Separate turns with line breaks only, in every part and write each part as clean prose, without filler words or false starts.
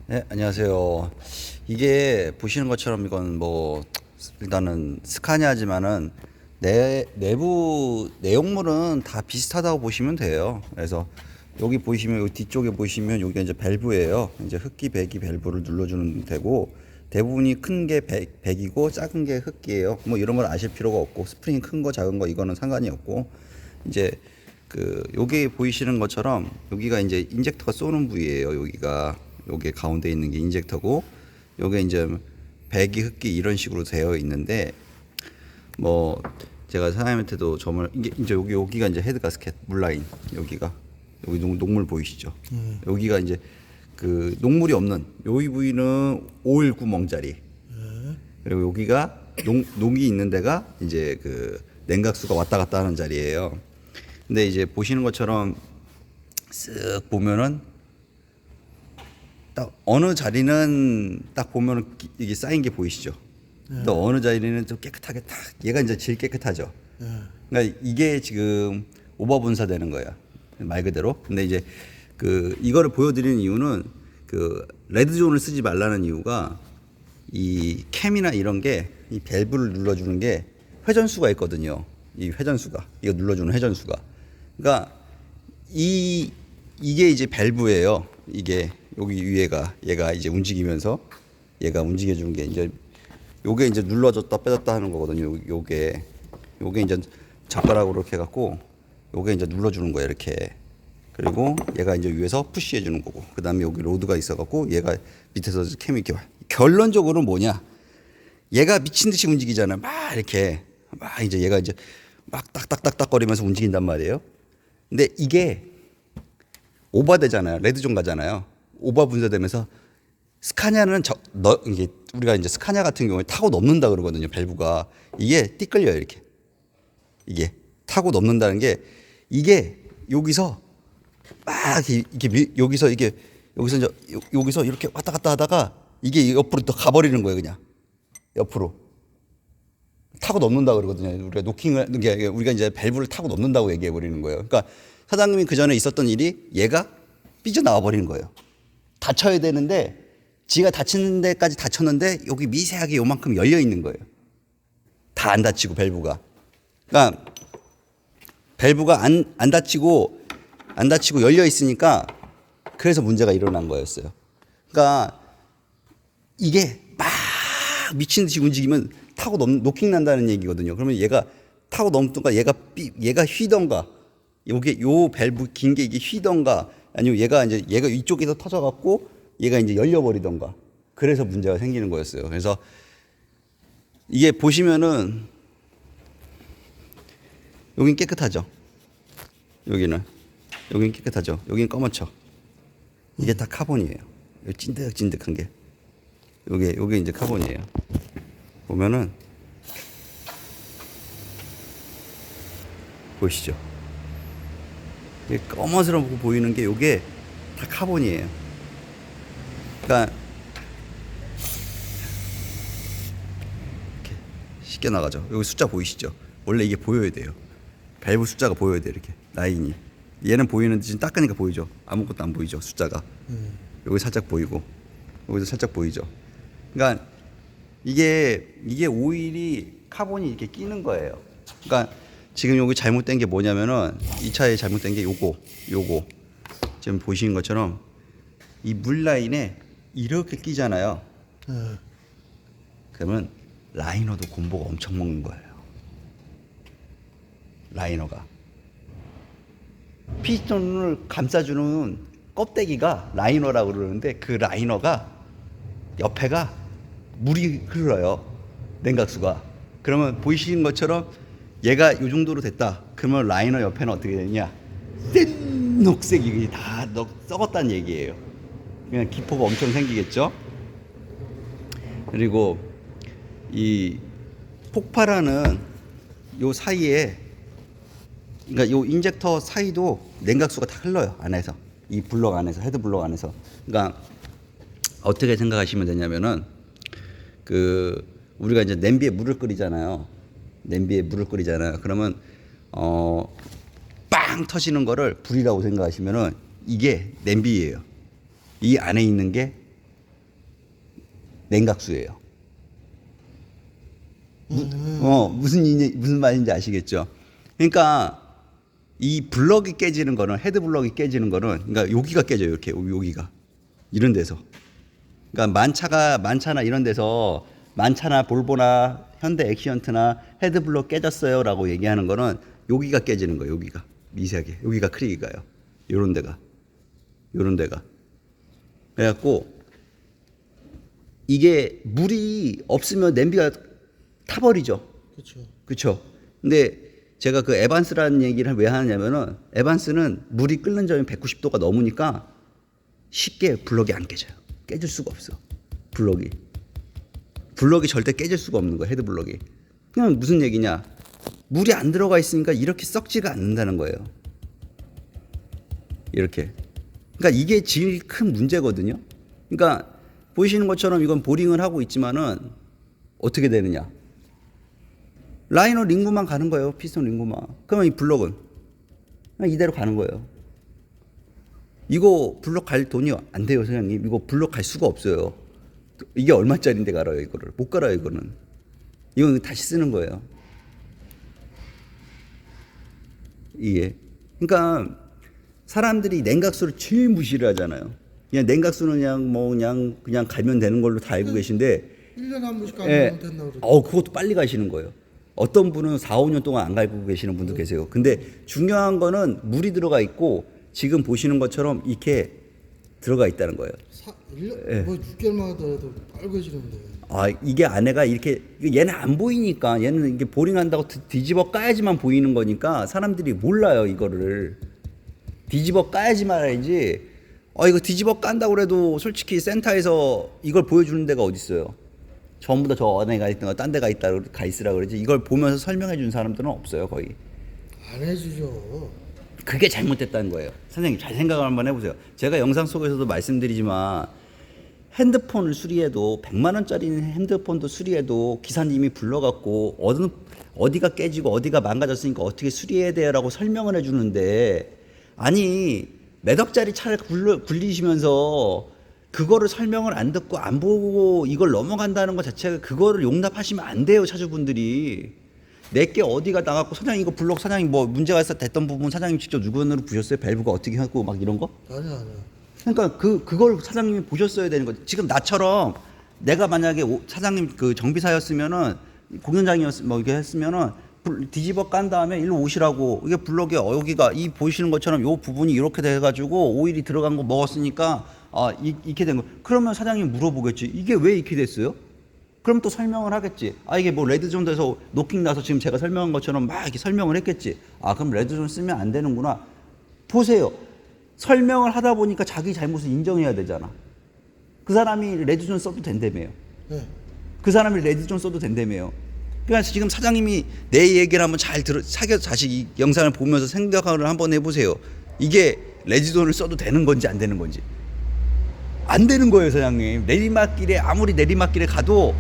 네, 안녕하세요. 이게 보시는 것처럼 이건 뭐 일단은 스카니아지만은 내부 내용물은 다 비슷하다고 보시면 돼요. 그래서 여기 보시면 여기 뒤쪽에 보시면 여기가 이제 밸브예요. 이제 흡기 배기 밸브를 눌러주는 데고 대부분이 큰 게 배기고 작은 게 흡기예요. 뭐 이런 걸 아실 필요가 없고 스프링이 큰 거 작은 거 이거는 상관이 없고 이제 여기 보이시는 것처럼 여기가 이제 인젝터가 쏘는 부위예요. 여기가 요게 가운데 있는 게 인젝터고 요게 이제 배기 흡기 이런 식으로 되어 있는데 뭐 제가 사장님한테도 점을 이게 이제 여기가 이제 헤드 가스켓 물라인 여기가 여기 녹물 보이시죠? 여기가 이제 그 녹물이 없는 여기 부위는 오일 구멍자리 그리고 여기가 녹이 있는 데가 이제 그 냉각수가 왔다 갔다 하는 자리예요. 근데 이제 보시는 것처럼 쓱 보면은 딱 어느 자리는 딱 보면은 이게 쌓인 게 보이시죠? 또 어느 자리는 좀 깨끗하게 딱 얘가 이제 제일 깨끗하죠. 그러니까 이게 지금 오버 분사되는 거야 말 그대로. 근데 이제 그 이거를 보여드리는 이유는 그 레드 존을 쓰지 말라는 이유가 이 캠이나 이런 게 이 밸브를 눌러주는 게 회전수가 있거든요. 이 회전수가 이거 눌러주는 회전수가. 그러니까 이게 이제 밸브예요. 이게 여기 위에가 얘가 이제 움직이면서 얘가 움직여 주는 게 이제 요게 이제 눌러줬다 빼줬다 하는 거거든요. 요게 이제 젓가락으로 이렇게 해 갖고 요게 이제 눌러주는 거예요. 이렇게. 그리고 얘가 이제 위에서 푸시해 주는 거고 그다음에 여기 로드가 있어 갖고 얘가 밑에서 캠이 이렇게 와. 결론적으로 뭐냐? 얘가 미친 듯이 움직이잖아요. 막 이렇게 막 이제 얘가 이제 막 딱딱딱딱 거리면서 움직인단 말이에요. 근데 이게 오버되잖아요. 레드존 가잖아요. 오버 분사되면서 스카니아는 이게 우리가 이제 스카니아 같은 경우에 타고 넘는다 그러거든요. 밸브가 이게 띠끌려요. 이렇게 이게 타고 넘는다는 게 이게 여기서 막 이게 여기서 이게 여기서 이제 여기서 이렇게 왔다 갔다 하다가 이게 옆으로 또 가버리는 거예요. 그냥 옆으로 타고 넘는다 그러거든요. 우리가 노킹을 우리가 이제 밸브를 타고 넘는다고 얘기해 버리는 거예요. 그러니까 사장님이 그 전에 있었던 일이 얘가 삐져나와 버리는 거예요. 다쳐야 되는데 지가 다치는 데까지 다쳤는데 여기 미세하게 요만큼 열려 있는 거예요. 다 안 다치고 밸브가. 그러니까 밸브가 안 다치고 열려 있으니까 그래서 문제가 일어난 거였어요. 그러니까 이게 막 미친 듯이 움직이면 타고 노킹 난다는 얘기거든요. 그러면 얘가 타고 넘던가 얘가 휘던가 요게 요 밸브 긴 게 이게 휘던가 아니면 얘가 이쪽에서 터져 갖고 얘가 이제 열려 버리던가 그래서 문제가 생기는 거였어요. 그래서 이게 보시면은 여긴 깨끗하죠. 여기는 깨끗하죠. 여긴 검은쳐. 이게 다 카본이에요. 찐득찐득한 게. 요게 이제 카본이에요. 보면은 보이시죠? 이게 검은스럽고 보이는 게 요게 다 카본이에요. 그러니까 이렇게 쉽게 나가죠. 여기 숫자 보이시죠? 원래 이게 보여야 돼요. 밸브 숫자가 보여야 돼요. 이렇게 라인이. 얘는 보이는데 지금 닦으니까 보이죠? 아무것도 안 보이죠? 숫자가. 여기 살짝 보이고 여기도 살짝 보이죠? 그러니까 이게 오일이 카본이 이렇게 끼는 거예요. 그러니까 지금 여기 잘못된 게 뭐냐면은 이 차에 잘못된 게 요거 지금 보시는 것처럼 이 물 라인에 이렇게 끼잖아요. 그러면 라이너도 곰보가 엄청 먹는 거예요. 라이너가 피스톤을 감싸주는 껍데기가 라이너라고 그러는데 그 라이너가 옆에가 물이 흘러요. 냉각수가. 그러면 보이시는 것처럼 얘가 이 정도로 됐다. 그러면 라이너 옆에는 어떻게 되냐? 센 녹색이 다 썩었다는 얘기예요. 그냥 기포가 엄청 생기겠죠. 그리고 이 폭발하는 요 사이에 그러니까 요 인젝터 사이도 냉각수가 다 흘러요. 안에서 이 블럭 안에서 헤드 블럭 안에서. 그러니까 어떻게 생각하시면 되냐면은 그 우리가 이제 냄비에 물을 끓이잖아요. 그러면 빵 터지는 거를 불이라고 생각하시면은 이게 냄비예요. 이 안에 있는 게 냉각수예요. 무슨 말인지 아시겠죠? 그러니까 이 블럭이 깨지는 거는, 헤드 블럭이 깨지는 거는, 그러니까 여기가 깨져요. 이렇게 여기가 이런 데서. 그러니까 만차나 이런 데서, 만차나 볼보나 현대 액시언트나 헤드 블럭 깨졌어요라고 얘기하는 거는 여기가 깨지는 거예요. 여기가 미세하게, 여기가 크랙이 가요. 요런 데가. 그래갖고 이게 물이 없으면 냄비가 타버리죠. 그렇죠. 근데 제가 그 에반스라는 얘기를 왜 하냐면은, 에반스는 물이 끓는 점이 190도가 넘으니까 쉽게 블럭이 안 깨져요. 깨질 수가 없어. 블럭이 절대 깨질 수가 없는 거예요. 헤드 블럭이. 그냥 무슨 얘기냐? 물이 안 들어가 있으니까 이렇게 썩지가 않는다는 거예요. 이렇게. 그러니까 이게 제일 큰 문제거든요. 그러니까 보이시는 것처럼 이건 보링을 하고 있지만은 어떻게 되느냐? 라이너 링구만 가는 거예요. 피스톤 링구만. 그러면 이 블럭은 그냥 이대로 가는 거예요. 이거 블럭 갈 돈이 안 돼요, 사장님. 이거 블럭 갈 수가 없어요. 이게 얼마짜리인데 갈아요, 이거를. 못 갈아요, 이거는. 이건 다시 쓰는 거예요. 이게. 그러니까 사람들이 냉각수를 제일 무시를 하잖아요. 그냥 냉각수는 그냥 갈면 되는 걸로 다 알고 계신데,
1년에 한 번씩 가면 된다고 그러죠.
그것도 빨리 가시는 거예요. 어떤 분은 4, 5년 동안 안 갈고 계시는 분도 계세요. 근데 중요한 거는 물이 들어가 있고, 지금 보시는 것처럼 이렇게 들어가 있다는 거예요.
1년, 뭐 6개월만 하더라도 빨개지는데.
이게 안에가 이렇게, 얘는 안 보이니까, 얘는 이게 보링한다고 뒤집어 까야지만 보이는 거니까 사람들이 몰라요, 이거를. 뒤집어 까야지 말아야지. 이거 뒤집어 깐다고 그래도 솔직히 센터에서 이걸 보여주는 데가 어디 있어요? 전부 다 저 안에 가 있던 딴 데 가 있으라 그러지. 이걸 보면서 설명해 준 사람들은 없어요, 거의.
안 해주죠.
그게 잘못됐다는 거예요. 선생님 잘 생각을 한번 해보세요. 제가 영상 속에서도 말씀드리지만, 핸드폰을 수리해도 100만 원짜리 핸드폰도 수리해도 기사님이 불러갖고 어디가 깨지고 어디가 망가졌으니까 어떻게 수리해야 돼라고 설명을 해주는데, 아니 몇 억짜리 차를 굴리시면서 그거를 설명을 안 듣고 안 보고 이걸 넘어간다는 것 자체가, 그거를 용납하시면 안 돼요, 차주분들이. 내게 어디가 나갔고, 사장님 이거 블록, 사장님 뭐 문제가 됐던 부분 사장님 직접 누구를 부셨어요? 밸브가 어떻게 하고 막 이런 거?
아니야.
그러니까 그걸 사장님이 보셨어야 되는 거죠. 지금 나처럼 내가 만약에 사장님 그 정비사였으면은, 뭐 이게 했으면은 뒤집어 깐 다음에 일로 오시라고, 이게 블럭에 여기가 이 보이시는 것처럼 요 부분이 이렇게 돼가지고 오일이 들어간 거 먹었으니까 이렇게 된 거. 그러면 사장님 물어보겠지. 이게 왜 이렇게 됐어요? 그럼 또 설명을 하겠지. 이게 뭐 레드존 돼서 노킹 나서 지금 제가 설명한 것처럼 막 이렇게 설명을 했겠지. 그럼 레드존 쓰면 안 되는구나. 보세요. 설명을 하다 보니까 자기 잘못을 인정해야 되잖아. 그 사람이 레드존 써도 된다며요.
네.
그 사람이 레드존 써도 된다며요. 그러니까 지금 사장님이 내 얘기를 한번 잘 다시 이 영상을 보면서 생각을 한번 해보세요. 이게 레드존을 써도 되는 건지 안 되는 건지. 안 되는 거예요, 사장님. 아무리 내리막길에 가도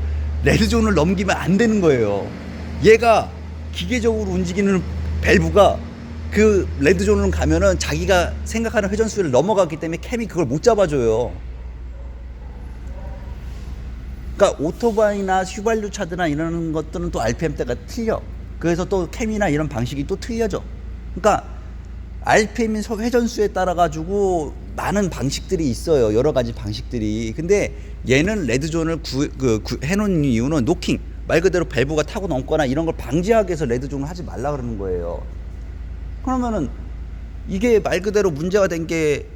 레드존을 넘기면 안 되는 거예요. 얘가 기계적으로 움직이는 밸브가 그 레드존으로 가면은 자기가 생각하는 회전수를 넘어갔기 때문에 캠이 그걸 못 잡아줘요. 그러니까 오토바이나 휘발유 차들이나 이런 것들은 또 RPM대가 틀려. 그래서 또 캠이나 이런 방식이 또 틀려져. 그러니까 RPM 회전수에 따라 가지고 많은 방식들이 있어요. 여러 가지 방식들이. 근데 얘는 레드존을 해놓은 이유는 노킹, 말 그대로 밸브가 타고 넘거나 이런 걸 방지하기 위해서 레드존을 하지 말라 그러는 거예요. 그러면은 이게 말 그대로 문제가 된 게,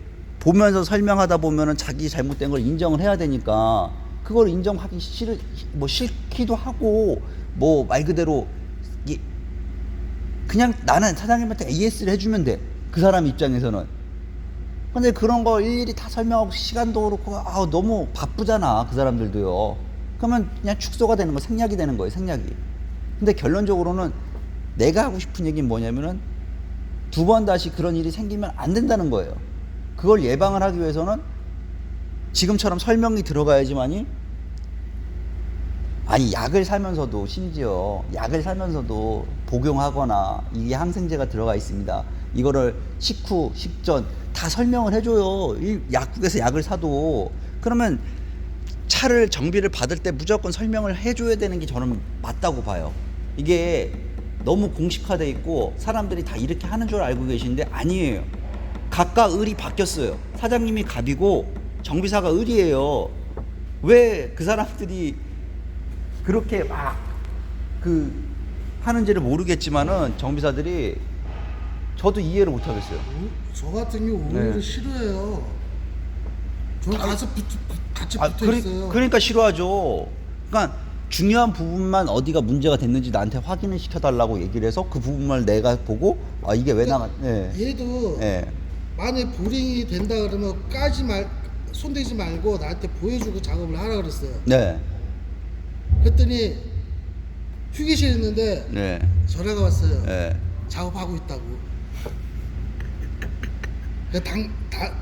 보면서 설명하다 보면은 자기 잘못된 걸 인정을 해야 되니까, 그걸 인정하기 싫기도 하고, 뭐 말 그대로 그냥 나는 사장님한테 AS를 해주면 돼, 그 사람 입장에서는. 근데 그런 거 일일이 다 설명하고 시간도 그렇고 너무 바쁘잖아, 그 사람들도요. 그러면 그냥 축소가 되는 거, 생략이 되는 거예요, 생략이. 근데 결론적으로는 내가 하고 싶은 얘기는 뭐냐면은, 두 번 다시 그런 일이 생기면 안 된다는 거예요. 그걸 예방을 하기 위해서는 지금처럼 설명이 들어가야지만이, 약을 사면서도, 심지어 약을 사면서도 복용하거나 이게 항생제가 들어가 있습니다, 이거를 식후, 식전 다 설명을 해줘요. 약국에서 약을 사도. 그러면 차를 정비를 받을 때 무조건 설명을 해줘야 되는 게 저는 맞다고 봐요. 이게 너무 공식화돼 있고 사람들이 다 이렇게 하는 줄 알고 계시는데 아니에요. 각각 을이 바뀌었어요. 사장님이 갑이고 정비사가 을이에요. 왜 그 사람들이 그렇게 막 그 하는지를 모르겠지만은 정비사들이 저도 이해를 못 하겠어요.
저 같은 경우 오히려
네.
싫어해요. 저 가서 같이
아,
붙어 있어요.
그러니까 싫어하죠. 그러니까 중요한 부분만 어디가 문제가 됐는지 나한테 확인을 시켜달라고 얘기를 해서 그 부분만 내가 보고 아 이게 왜 나가? 네.
얘도
네.
만약 보링이 된다 그러면 손대지 말고 나한테 보여주고 작업을 하라 그랬어요.
네.
그랬더니 휴게실에 있는데
네.
전화가 왔어요.
네.
작업하고 있다고.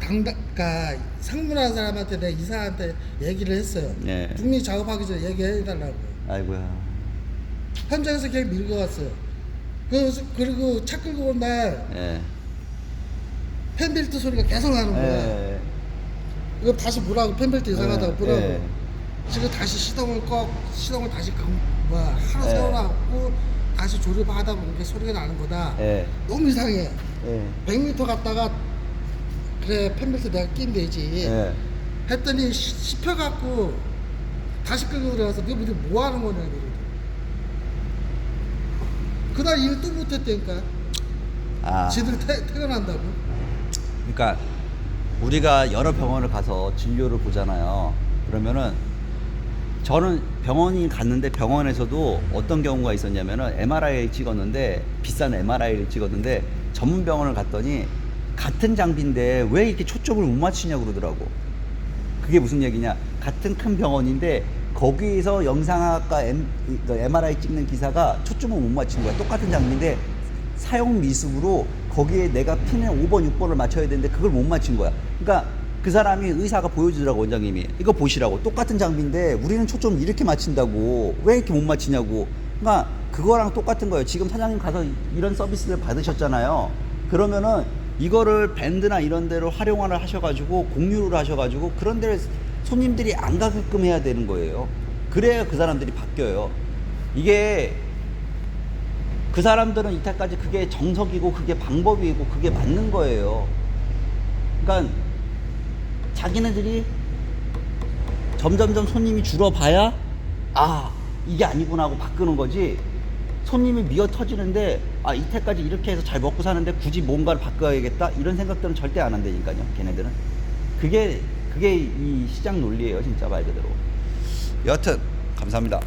그러니까 상무라는 사람한테 내가 이사한테 얘기를 했어요.
네.
분명히 작업하기 전에 얘기해달라고.
아이고야.
현장에서 그냥 밀고 갔어요. 그리고 차 끌고 온 날
네.
펜벨트 소리가 계속 나는 거야.
네.
이거 다시 보라고, 펜벨트 이상하다고
네.
보라고.
네.
지금 다시 시동을 다시 하나
네.
세워놔갖고 다시 조립하다 보니까 소리가 나는 거다.
네.
너무 이상해.
네.
100m 갔다가 그래 펜벨트 내가 끼면 되지.
네.
했더니 씹혀갖고 다시 끌고 들어가서 너뭐 하는 거냐 그러더라고. 그날 일 또 못했다니까.
아.
지들 퇴근한다고.
그러니까 우리가 여러 병원을 가서 진료를 보잖아요. 그러면은 저는 병원이 갔는데 병원에서도 어떤 경우가 있었냐면은 MRI 찍었는데 비싼 MRI를 찍었는데 전문 병원을 갔더니 같은 장비인데 왜 이렇게 초점을 못 맞추냐고 그러더라고. 그게 무슨 얘기냐? 같은 큰 병원인데 거기에서 영상학과 MRI 찍는 기사가 초점을 못 맞추는 거야. 똑같은 장비인데 사용 미숙으로 거기에 내가 핀을 5번, 6번을 맞춰야 되는데 그걸 못 맞춘 거야. 그러니까 그 사람이 의사가 보여주더라고, 원장님이. 이거 보시라고. 똑같은 장비인데 우리는 초점을 이렇게 맞춘다고. 왜 이렇게 못 맞추냐고. 그러니까 그거랑 똑같은 거예요. 지금 사장님 가서 이런 서비스를 받으셨잖아요. 그러면은 이거를 밴드나 이런 데로 활용을 하셔가지고 공유를 하셔가지고 그런 데를 손님들이 안 가게끔 해야 되는 거예요. 그래야 그 사람들이 바뀌어요. 이게 그 사람들은 이때까지 그게 정석이고 그게 방법이고 그게 맞는 거예요. 그러니까 자기네들이 점점점 손님이 줄어봐야 아 이게 아니구나 하고 바꾸는 거지. 손님이 미어 터지는데 아 이때까지 이렇게 해서 잘 먹고 사는데 굳이 뭔가를 바꿔야겠다 이런 생각들은 절대 안 한다니까요. 걔네들은 그게 이 시장 논리예요, 진짜 말 그대로. 여하튼 감사합니다.